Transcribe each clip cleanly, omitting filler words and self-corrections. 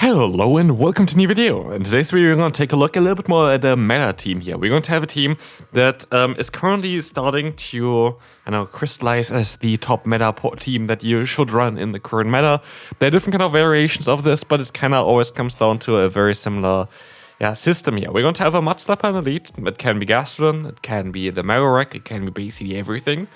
Hello and welcome to a new video. In today's video we're going to take a look a little bit more at the meta team here. We're going to have a team that is currently starting to crystallize as the top meta team that you should run in the current meta. There are different kind of variations of this, but it kind of always comes down to a very similar system here. We're going to have a Mudslapper in the lead. It can be Gastrodon, it can be the Marowak, it can be basically everything.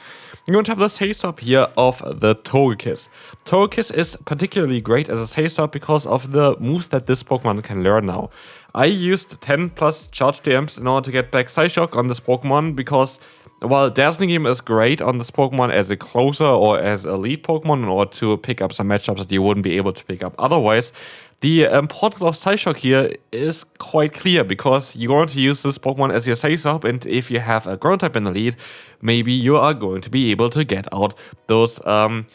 You're going to have the Say-Swap here of the Togekiss. Togekiss is particularly great as a Say-Swap because of the moves that this Pokemon can learn now. I used 10 plus Charge TMs in order to get back Psyshock on this Pokemon because while Dazzling Gleam is great on this Pokemon as a closer or as a lead Pokemon in order to pick up some matchups that you wouldn't be able to pick up otherwise, the importance of Psyshock here is quite clear because you're going to use this Pokemon as your Say-Swap, and if you have a Ground type in the lead, maybe you are going to be able to get out those Poison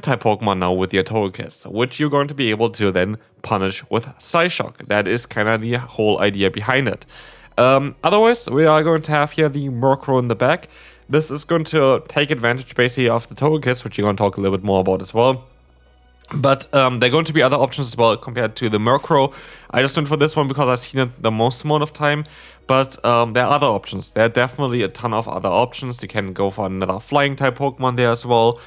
type Pokemon now with your Togekiss, which you're going to be able to then punish with Psyshock. That is kind of the whole idea behind it. Otherwise, we are going to have here the Murkrow in the back. This is going to take advantage basically of the Togekiss, which you're going to talk a little bit more about as well. But there are going to be other options as well compared to the Murkrow. I just went for this one because I've seen it the most amount of time. But there are other options. There are definitely a ton of other options. You can go for another flying type Pokemon there as well.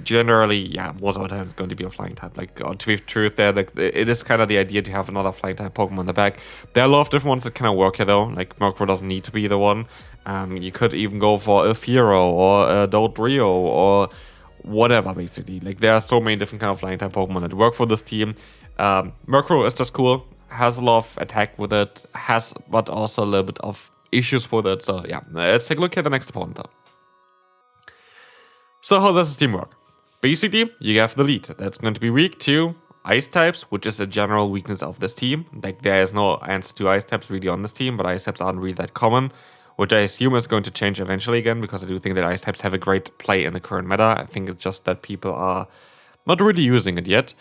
Generally, most of the time it's going to be a flying type. To be truth there, it is kind of the idea to have another flying type Pokemon in the back. There are a lot of different ones that kind of work here though. Like Murkrow doesn't need to be the one. You could even go for a Fearow or a Dodrio or whatever, basically. Like, there are so many different kind of flying type Pokemon that work for this team. Murkrow is just cool, has a lot of attack with it, but also a little bit of issues with it. So yeah, let's take a look at the next opponent though. So how does this team work? Basically, you have the lead. That's going to be weak to ice types, which is a general weakness of this team. Like, there is no answer to ice types really on this team, but ice types aren't really that common, which I assume is going to change eventually again, because I do think that ice types have a great play in the current meta. I think it's just that people are not really using it yet.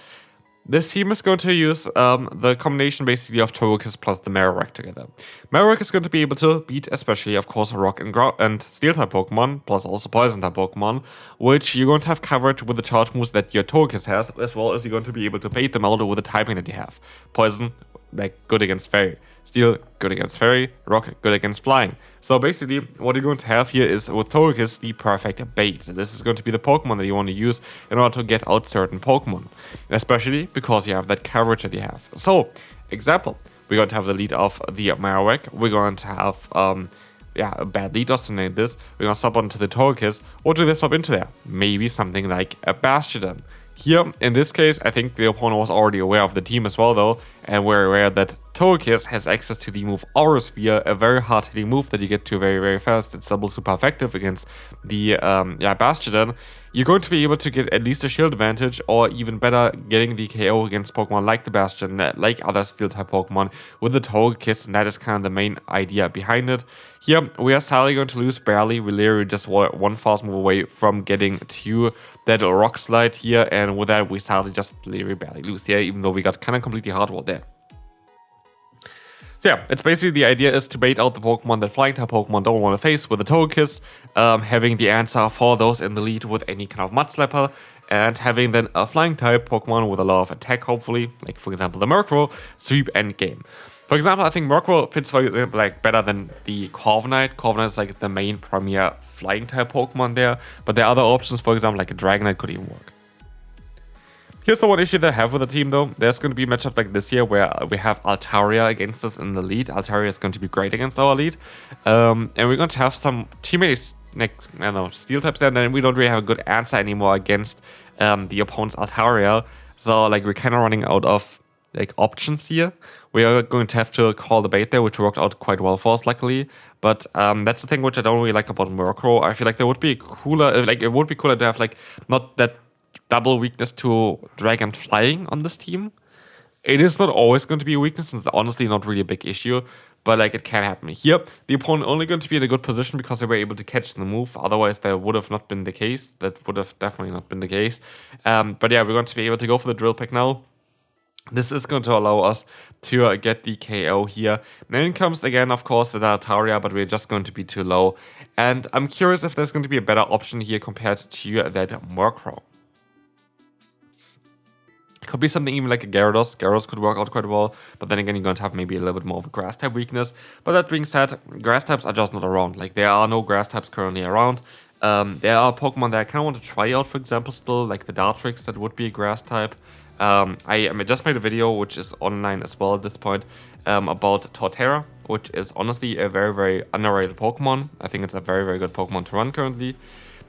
This team is going to use the combination basically of Togekiss plus the Marowak together. Marowak is going to be able to beat especially, of course, Rock and Steel type Pokemon, plus also Poison type Pokemon, which you're going to have coverage with the charge moves that your Togekiss has, as well as you're going to be able to bait them out with the typing that you have. Poison, like, good against Fairy. Steel, good against Fairy. Rock, good against Flying. So basically, what you're going to have here is, with Togekiss, the perfect bait. This is going to be the Pokemon that you want to use in order to get out certain Pokemon. Especially because you have that coverage that you have. So, example, we're going to have the lead of the Marowak. We're going to have a bad lead or something like this. We're going to swap onto the Togekiss. What do they swap into there? Maybe something like a Bastiodon. Here, in this case, I think the opponent was already aware of the team as well, though, and we're aware that Togekiss has access to the move Aura Sphere, a very hard-hitting move that you get to very, very fast. It's double super effective against the Bastiodon. You're going to be able to get at least a shield advantage, or even better, getting the KO against Pokemon like the Bastiodon, like other Steel-type Pokemon, with the Togekiss, and that is kind of the main idea behind it. Here, we are sadly going to lose barely. We're literally just one fast move away from getting to that Rock Slide here, and with that, we sadly just literally barely lose here, even though we got kind of completely hardwalled there. So yeah, it's basically the idea is to bait out the Pokemon that flying type Pokemon don't want to face with the Togekiss, having the answer for those in the lead with any kind of Mudslapper, and having then a flying type Pokemon with a lot of attack, hopefully, like for example the Murkrow, sweep endgame. For example, I think Murkrow fits better than the Corviknight. Corviknight is like the main premier flying type Pokemon there, but there are other options, for example, like a Dragonite could even work. Here's the one issue that I have with the team though. There's going to be a matchup like this year where we have Altaria against us in the lead. Altaria is going to be great against our lead. And we're going to have some teammates, Steel types there, and then we don't really have a good answer anymore against the opponent's Altaria. So like we're kind of running out of options here. We are going to have to call the bait there, which worked out quite well for us, luckily. But that's the thing which I don't really like about Murkrow. I feel like there would be cooler, it would be cooler to have not that double weakness to Dragon Flying on this team. It is not always going to be a weakness, and it's honestly not really a big issue, but it can happen. Here, the opponent only going to be in a good position because they were able to catch the move, otherwise that would have not been the case. That would have definitely not been the case. But yeah, we're going to be able to go for the Drill Peck now. This is going to allow us to get the KO here. Then comes again, of course, the Altaria, but we're just going to be too low. And I'm curious if there's going to be a better option here compared to that Murkrow. Could be something even like a Gyarados. Gyarados could work out quite well, but then again, you're going to have maybe a little bit more of a grass type weakness. But that being said, grass types are just not around. Like, there are no grass types currently around. There are Pokemon that I kind of want to try out, for example, still, like the Dartrix, that would be a grass type. I just made a video, which is online as well at this point, about Torterra, which is honestly a very, very underrated Pokemon. I think it's a very, very good Pokemon to run currently.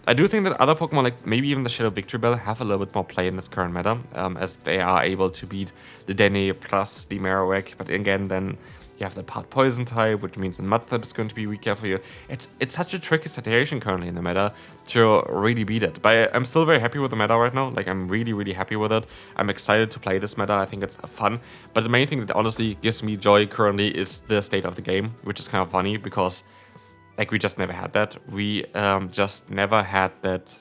I do think that other Pokemon, like maybe even the Shadow Victory Bell, have a little bit more play in this current meta, as they are able to beat the Denny plus the Marowak. But again, then you have the part Poison type, which means the Mud type is going to be weaker for you. It's such a tricky situation currently in the meta to really beat it. But I'm still very happy with the meta right now. Like, I'm really, really happy with it. I'm excited to play this meta. I think it's fun. But the main thing that honestly gives me joy currently is the state of the game, which is kind of funny because, like, we just never had that. We just never had that.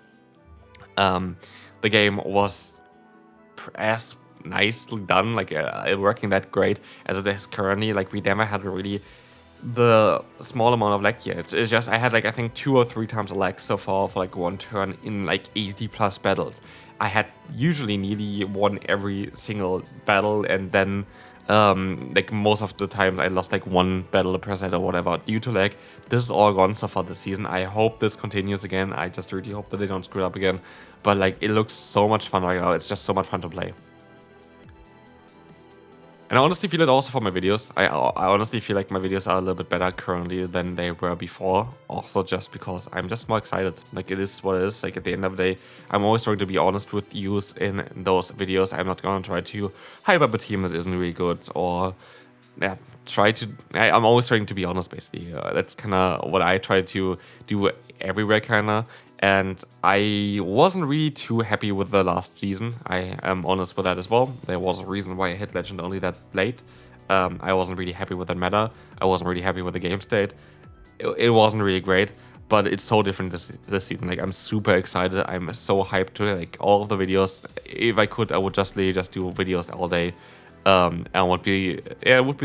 The game was as nicely done, like working that great as it is currently. Like, we never had really the small amount of lag here. It's just, I had like, I think 2 or 3 times a lag so far for like one turn in like 80 plus battles. I had usually nearly won every single battle, and then like most of the times I lost like 1 battle per set or whatever due to lag. This is all gone so far this season. I hope this continues again. I just really hope that they don't screw it up again. But like, it looks so much fun right now. It's just so much fun to play. And I honestly feel it also for my videos. I honestly feel like my videos are a little bit better currently than they were before. Also just because I'm just more excited. Like, it is what it is. Like, at the end of the day, I'm always trying to be honest with you in those videos. I'm not gonna try to hype up a team that isn't really good, or yeah, I'm always trying to be honest, basically. That's kind of what I try to do everywhere, kind of. And I wasn't really too happy with the last season. I am honest with that as well. There was a reason why I hit Legend only that late. I wasn't really happy with the meta. I wasn't really happy with the game state. It wasn't really great, but it's so different this season. Like, I'm super excited. I'm so hyped to like all of the videos. If I could, I would just do videos all day. And it would be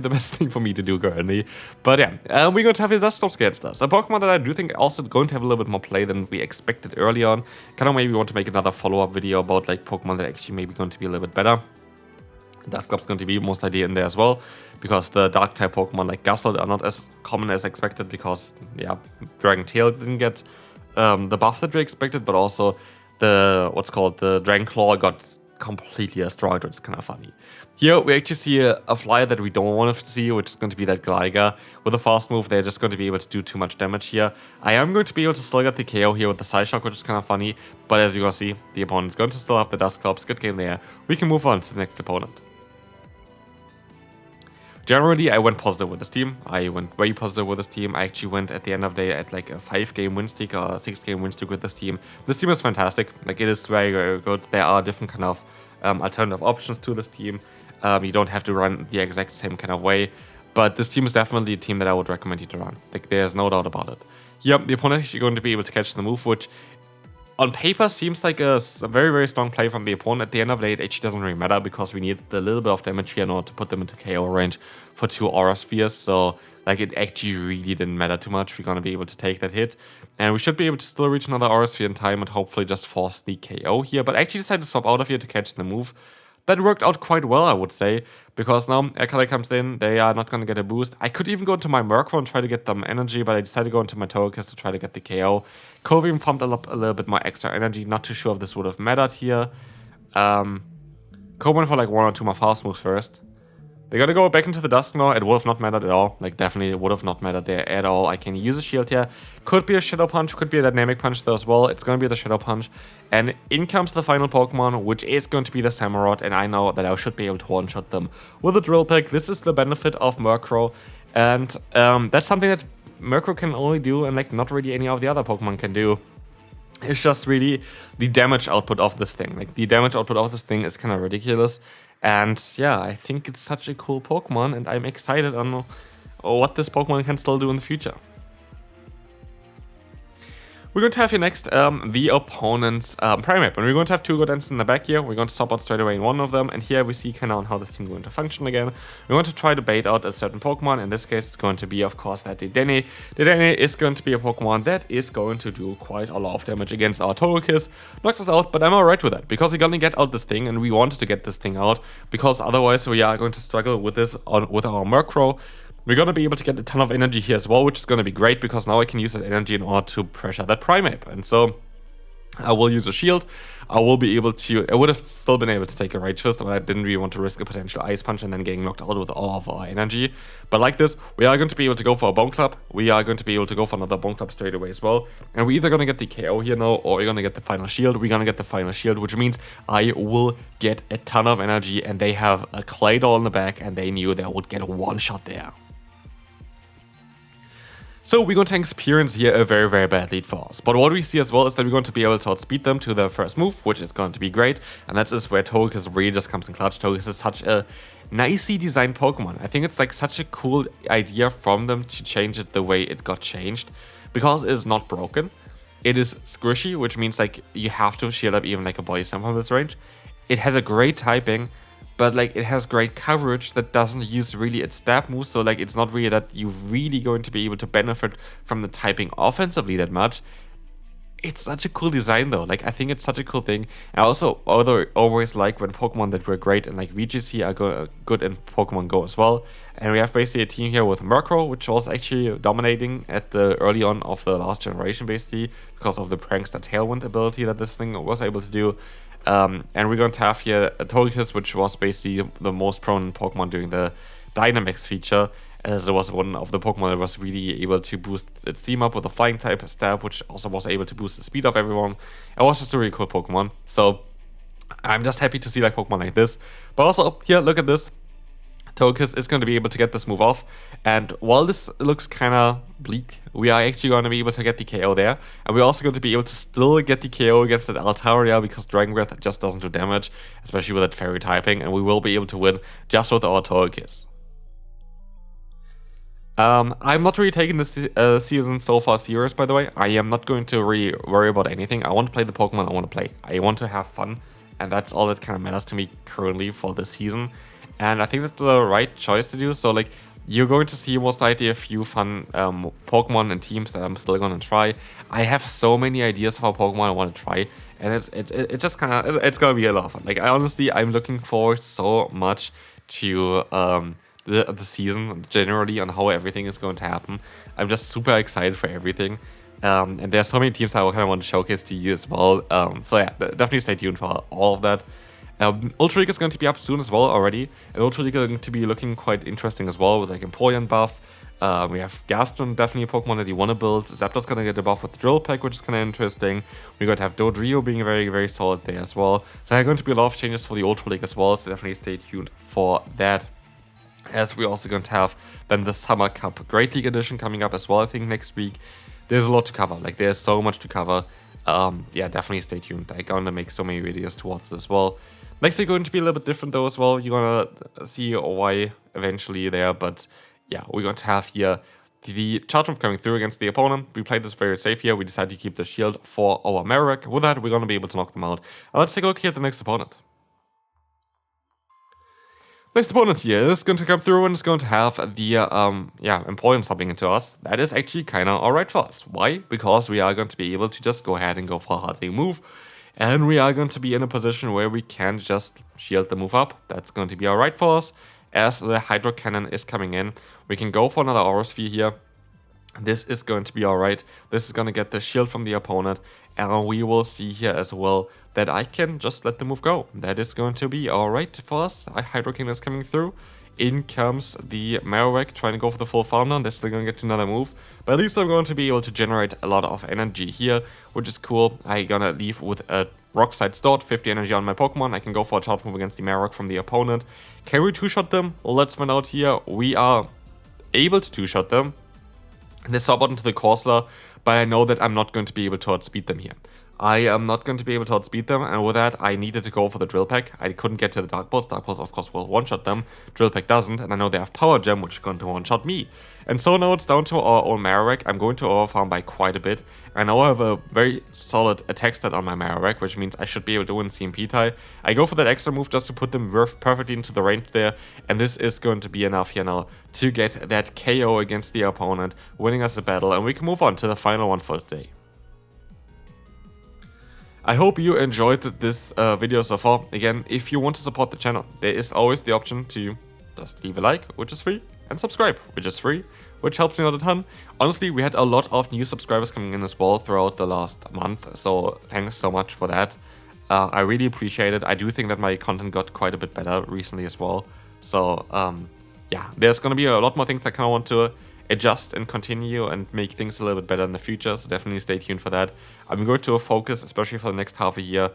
the best thing for me to do currently. But yeah, we're going to have the Dusclops against us. A Pokemon that I do think also going to have a little bit more play than we expected early on. Kind of maybe want to make another follow-up video about like Pokemon that actually maybe going to be a little bit better. Dusclops going to be most likely in there as well, because the dark type Pokemon like Gastly are not as common as expected, because yeah, Dragon Tail didn't get the buff that we expected, but also the Dragon Claw got completely destroyed, which is kind of funny. Here we actually see a flyer that we don't want to see, which is going to be that Gligar. With a fast move, they're just going to be able to do too much damage here. I am going to be able to still get the KO here with the Psyshock, which is kind of funny, but as you can see, the opponent's going to still have the Dusclops. Good game there. We can move on to the next opponent. Generally, I went positive with this team. I went very positive with this team. I actually went at the end of the day at like a 5-game win streak or a 6-game win streak with this team. This team is fantastic. Like, it is very, very good. There are different kind of alternative options to this team. You don't have to run the exact same kind of way, but this team is definitely a team that I would recommend you to run. Like, there's no doubt about it. Yep, the opponent is actually going to be able to catch the move, which on paper seems like a very, very strong play from the opponent. At the end of the day, it actually doesn't really matter, because we need a little bit of damage here in order to put them into KO range for 2 Aura Spheres. So, like, it actually really didn't matter too much. We're going to be able to take that hit, and we should be able to still reach another Aura Sphere in time and hopefully just force the KO here. But I actually decided to swap out of here to catch the move. That worked out quite well, I would say, because now Aircolor comes in, they are not going to get a boost. I could even go into my Murkrow and try to get them energy, but I decided to go into my Togekiss to try to get the KO. Kelvin farmed a little bit more extra energy, not too sure if this would have mattered here. Kelvin for like 1 or 2 more fast moves first. They're gonna go back into the Dusk now. It would have not mattered at all. Like, definitely would have not mattered there at all. I can use a shield here. Could be a Shadow Punch, could be a Dynamic Punch though as well. It's gonna be the Shadow Punch. And in comes the final Pokemon, which is going to be the Samurott. And I know that I should be able to one-shot them with a Drill Peck. This is the benefit of Murkrow. And that's something that Murkrow can only do, and like not really any of the other Pokemon can do. It's just really the damage output of this thing. Like, the damage output of this thing is kind of ridiculous. And yeah, I think it's such a cool Pokemon, and I'm excited on what this Pokemon can still do in the future. We're going to have here next the opponent's Primeape, and we're going to have 2 Godens in the back here. We're going to swap out straight away in one of them, and here we see kind of on how this team is going to function again. We're going to try to bait out a certain Pokemon. In this case, it's going to be, of course, that Dedenne. Dedenne is going to be a Pokemon that is going to do quite a lot of damage against our Togekiss. Knocks us out, but I'm alright with that, because we're going to get out this thing, and we wanted to get this thing out, because otherwise we are going to struggle with this with our Murkrow. We're going to be able to get a ton of energy here as well, which is going to be great, because now I can use that energy in order to pressure that Primeape. And so I will use a shield. I will be able to... I would have still been able to take a Rage Fist, but I didn't really want to risk a potential Ice Punch and then getting knocked out with all of our energy. But like this, we are going to be able to go for a Bone Club. We are going to be able to go for another Bone Club straight away as well. And we're either going to get the KO here now, or we're going to get the final shield. We're going to get the final shield, which means I will get a ton of energy, and they have a Claydol in the back, and they knew they would get a one-shot there. So we're going to experience here a very, very bad lead for us. But what we see as well is that we're going to be able to outspeed them to their first move, which is going to be great. And that is where Togekiss really just comes in clutch. Togekiss is such a nicely designed Pokemon. I think it's like such a cool idea from them to change it the way it got changed. Because it is not broken. It is squishy, which means like you have to shield up even like a Body Slam from this range. It has a great typing. But like it has great coverage that doesn't use really its stab moves, so like it's not really that you're really going to be able to benefit from the typing offensively that much. It's such a cool design though, like I think it's such a cool thing. I also always like when Pokemon that were great and like VGC are good in Pokemon Go as well. And we have basically a team here with Murkrow, which was actually dominating at the early on of the last generation basically, because of the Prankster Tailwind ability that this thing was able to do. And we're going to have here a Togekiss, which was basically the most prominent Pokemon during the Dynamax feature, as it was one of the Pokemon that was really able to boost its team up with a flying type stab, which also was able to boost the speed of everyone. It was just a really cool Pokemon. So I'm just happy to see like Pokemon like this. But also here, look at this. Togekiss is going to be able to get this move off, and while this looks kind of bleak, we are actually going to be able to get the KO there, and we're also going to be able to still get the KO against that Altaria, because Dragon Breath just doesn't do damage, especially with that Fairy typing, and we will be able to win just with our Togekiss. I'm not really taking this season so far serious, by the way. I am not going to really worry about anything. I want to play the Pokemon I want to play. I want to have fun, and that's all that kind of matters to me currently for this season. And I think that's the right choice to do. So like you're going to see most likely a few fun Pokemon and teams that I'm still going to try. I have so many ideas for Pokemon I want to try, and it's just kind of it's gonna be a lot of fun. Like I'm looking forward so much to the season generally on how everything is going to happen. I'm just super excited for everything. And there's so many teams I kind of want to showcase to you as well. So yeah, definitely stay tuned for all of that. Ultra League is going to be up soon as well already, and Ultra League is going to be looking quite interesting as well with like Empoleon buff. We have Gaston, definitely a Pokemon that you want to build. Zapdos going to get a buff with the Drill Peck, which is kind of interesting. We're going to have Dodrio being very, very solid there as well. So there are going to be a lot of changes for the Ultra League as well, so definitely stay tuned for that. As we're also going to have then the Summer Cup Great League Edition coming up as well, I think next week. There's a lot to cover, like there's so much to cover. Yeah, definitely stay tuned. I'm going to make so many videos towards this as well. Next week going to be a little bit different though as well. You're going to see why eventually there, but yeah, we're going to have here the charge move coming through against the opponent. We played this very safe here. We decided to keep the shield for our Marowak. With that, we're going to be able to knock them out. Let's take a look here at the next opponent. Next opponent here is going to come through and is going to have the Empoleon stopping into us. That is actually kind of alright for us. Why? Because we are going to be able to just go ahead and go for a hard hitting move. And we are going to be in a position where we can just shield the move up. That's going to be alright for us. As the Hydro Cannon is coming in, we can go for another Aura Sphere here. This is going to be alright. This is going to get the shield from the opponent. And we will see here as well that I can just let the move go. That is going to be alright for us. Hydro Cannon is coming through. In comes the Marowak trying to go for the full farm down. They're still going to get to another move. But at least I'm going to be able to generate a lot of energy here, which is cool. I'm going to leave with a Rock Side Start, 50 energy on my Pokemon. I can go for a charge move against the Marowak from the opponent. Can we two-shot them? Let's find out here. We are able to two-shot them. They swap out into the Corsola, but I know that I'm not going to be able to outspeed them here. I am not going to be able to outspeed them, and with that, I needed to go for the Drill Peck. I couldn't get to the Dark Pulse. Dark Pulse, of course, will one-shot them. Drill Peck doesn't, and I know they have Power Gem, which is going to one-shot me. And so now it's down to our own Marowak. I'm going to overfarm by quite a bit. I now have a very solid attack stat on my Marowak, which means I should be able to win CMP tie. I go for that extra move just to put them perfectly into the range there, and this is going to be enough here now to get that KO against the opponent, winning us the battle, and we can move on to the final one for the day. I hope you enjoyed this video so far. Again, if you want to support the channel, there is always the option to just leave a like, which is free, and subscribe, which is free, which helps me out a ton. Honestly, we had a lot of new subscribers coming in as well throughout the last month, so thanks so much for that. I really appreciate it. I do think that my content got quite a bit better recently as well. So yeah, there's going to be a lot more things I kind of want to adjust and continue and make things a little bit better in the future, so definitely stay tuned for that. I'm going to focus, especially for the next half a year,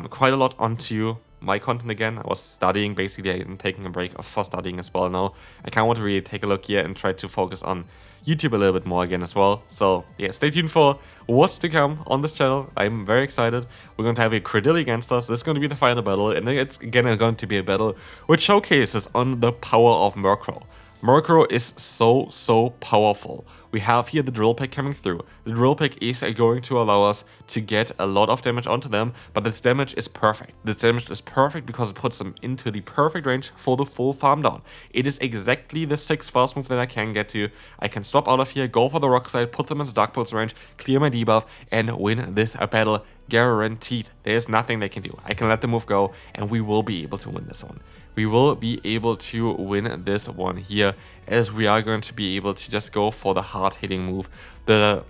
quite a lot onto my content again. I was studying, basically I'm taking a break for studying as well now. I kind of want to really take a look here and try to focus on YouTube a little bit more again as well. So yeah, stay tuned for what's to come on this channel. I'm very excited. We're going to have a Credilli against us. This is going to be the final battle, and it's again going to be a battle which showcases on the power of Murkrow. Murkrow is so powerful. We have here the Drill Peck coming through. The Drill Peck is going to allow us to get a lot of damage onto them, but this damage is perfect. This damage is perfect because it puts them into the perfect range for the full farm down. It is exactly the 6th fast move that I can get to. I can swap out of here, go for the Rock Slide, put them into Dark Pulse range, clear my debuff, and win this battle guaranteed. There's nothing they can do. I can let the move go, and we will be able to win this one. We will be able to win this one here, as we are going to be able to just go for the hard-hitting move. The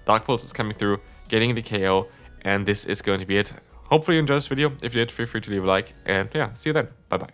Dark Pulse is coming through, getting the KO, and this is going to be it. Hopefully you enjoyed this video. If you did, feel free to leave a like, and yeah, see you then. Bye bye.